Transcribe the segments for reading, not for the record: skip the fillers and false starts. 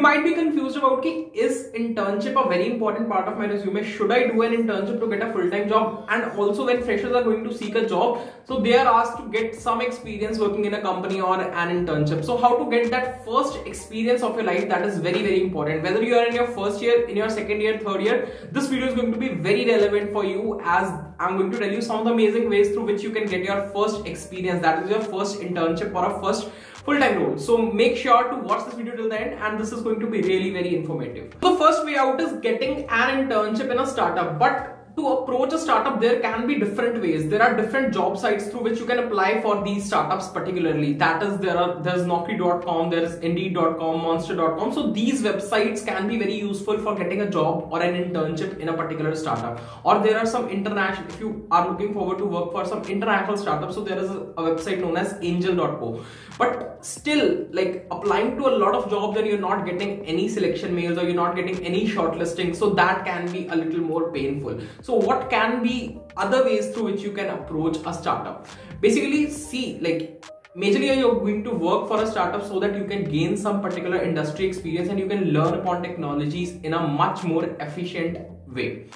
might be confused about ki, is internship a very important part of my resume? Should I do an internship to get a full-time job? And also when freshers are going to seek a job, so they are asked to get some experience working in a company or an internship. So how to get that first experience of your life, that is very, very important. Whether you are in your first year, in your second year, third year, this video is going to be very relevant for you, as I'm going to tell you some of the amazing ways through which you can get your first experience, that is your first internship or a first full-time role. So make sure to watch this video till the end, and this is going to be really very informative. The first way out is getting an internship in a startup. But to approach a startup, there can be different ways. There are different job sites through which you can apply for these startups particularly. That is, there's Naukri.com, there's Indeed.com, Monster.com. So these websites can be very useful for getting a job or an internship in a particular startup. Or there are some international, if you are looking forward to work for some international startups, so there is a website known as Angel.co. But still, like, applying to a lot of jobs and you're not getting any selection mails or you're not getting any shortlisting, so that can be a little more painful. So what can be other ways through which you can approach a startup? Basically, see, like, majorly you're going to work for a startup so that you can gain some particular industry experience and you can learn upon technologies in a much more efficient way.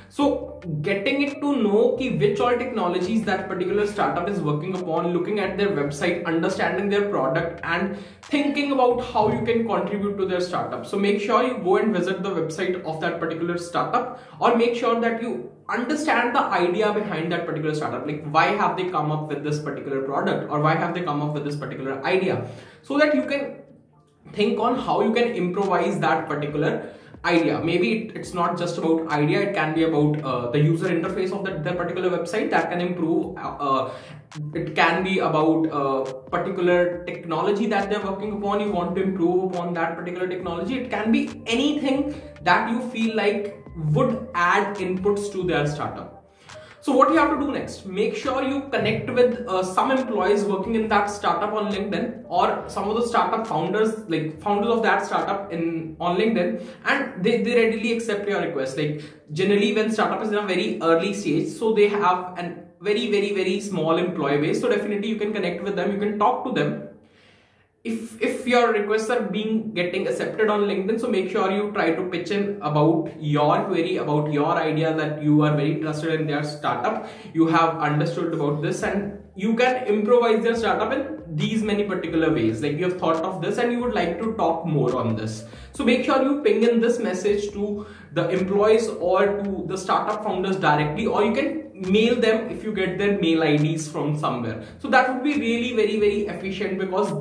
So getting it to know ki which all technologies that particular startup is working upon, looking at their website, understanding their product, and thinking about how you can contribute to their startup. So make sure you go and visit the website of that particular startup, or make sure that you understand the idea behind that particular startup. Like, why have they come up with this particular product, or why have they come up with this particular idea, so that you can think on how you can improvise that particular idea. Maybe it's not just about idea, it can be about the user interface of that particular website that can improve. It can be about particular technology that they're working upon, you want to improve upon that particular technology. It can be anything that you feel like would add inputs to their startup. So what you have to do next, make sure you connect with some employees working in that startup on LinkedIn, or some of the startup founders, like founders of that startup on LinkedIn, and they readily accept your request. Like, generally when startup is in a very early stage, so they have an very small employee base. So definitely you can connect with them, you can talk to them. If your requests are getting accepted on LinkedIn, so make sure you try to pitch in about your query, about your idea, that you are very interested in their startup, you have understood about this, and you can improvise their startup in these many particular ways. Like, you have thought of this and you would like to talk more on this. So make sure you ping in this message to the employees or to the startup founders directly, or you can mail them if you get their mail IDs from somewhere. So that would be really very efficient, because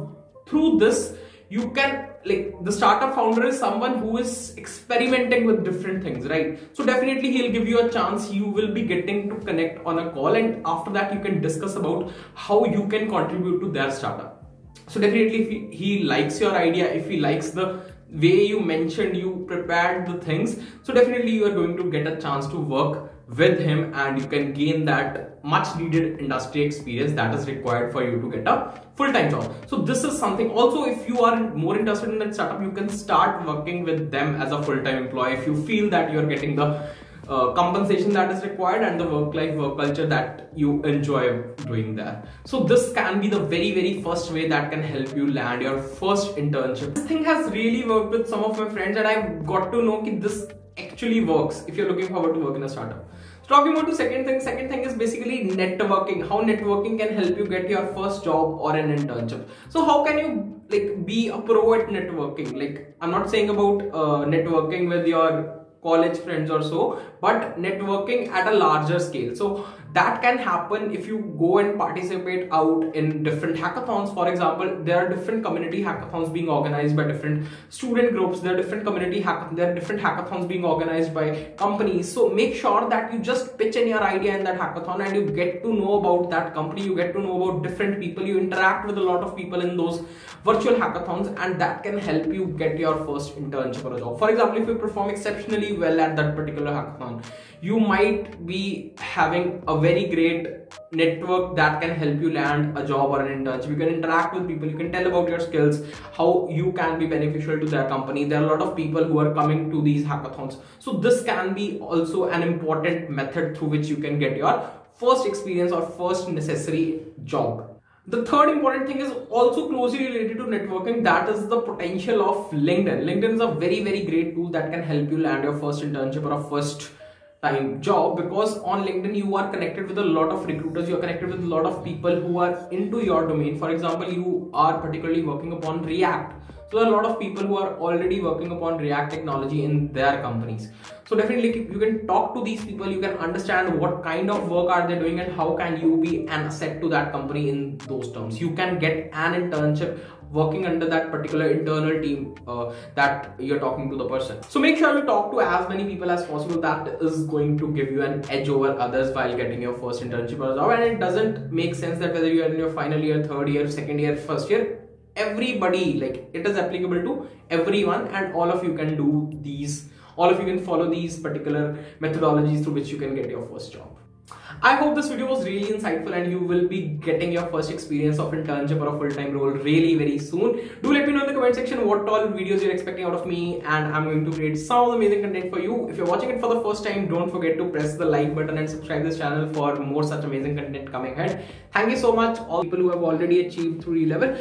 through this you can, like, the startup founder is someone who is experimenting with different things, right? So definitely he'll give you a chance, you will be getting to connect on a call, and after that you can discuss about how you can contribute to their startup. So definitely if he likes your idea, if he likes the way you mentioned, you prepared the things, so definitely you are going to get a chance to work with him, and you can gain that much needed industry experience that is required for you to get a full-time job. So this is something. Also, if you are more interested in that startup, you can start working with them as a full-time employee if you feel that you are getting the compensation that is required and the work culture that you enjoy doing there. So this can be the very first way that can help you land your first internship. This thing has really worked with some of my friends, and I've got to know that this actually works if you're looking forward to work in a startup. So talking about the second thing is basically networking. How networking can help you get your first job or an internship. So how can you, like, be a pro at networking? Like, I'm not saying about networking with your college friends or so, but networking at a larger scale. So that can happen if you go and participate out in different hackathons. For example, there are different community hackathons being organized by different student groups. There are different hackathons being organized by companies. So make sure that you just pitch in your idea in that hackathon, and you get to know about that company, you get to know about different people, you interact with a lot of people in those virtual hackathons, and that can help you get your first internship or a job. For example, if you perform exceptionally well at that particular hackathon, you might be having a very great network that can help you land a job or an internship. You can interact with people, you can tell about your skills, how you can be beneficial to their company. There are a lot of people who are coming to these hackathons. So this can be also an important method through which you can get your first experience or first necessary job. The third important thing is also closely related to networking, that is the potential of LinkedIn. LinkedIn is a very, very great tool that can help you land your first internship or a first time job, because on LinkedIn you are connected with a lot of recruiters, you are connected with a lot of people who are into your domain. For example, you are particularly working upon React, so there are a lot of people who are already working upon React technology in their companies. So definitely you can talk to these people, you can understand what kind of work are they doing and how can you be an asset to that company in those terms. You can get an internship working under that particular internal team that you're talking to the person. So make sure you talk to as many people as possible. That is going to give you an edge over others while getting your first internship or job. And it doesn't make sense that whether you are in your final year, third year, second year, first year, everybody, like, it is applicable to everyone, and all of you can do these, all of you can follow these particular methodologies through which you can get your first job. I hope this video was really insightful and you will be getting your first experience of internship or a full-time role really very soon. Do let me know in the comment section what all videos you're expecting out of me, and I'm going to create some amazing content for you. If you're watching it for the first time, don't forget to press the like button and subscribe this channel for more such amazing content coming ahead. Thank you so much all people who have already achieved 3 level.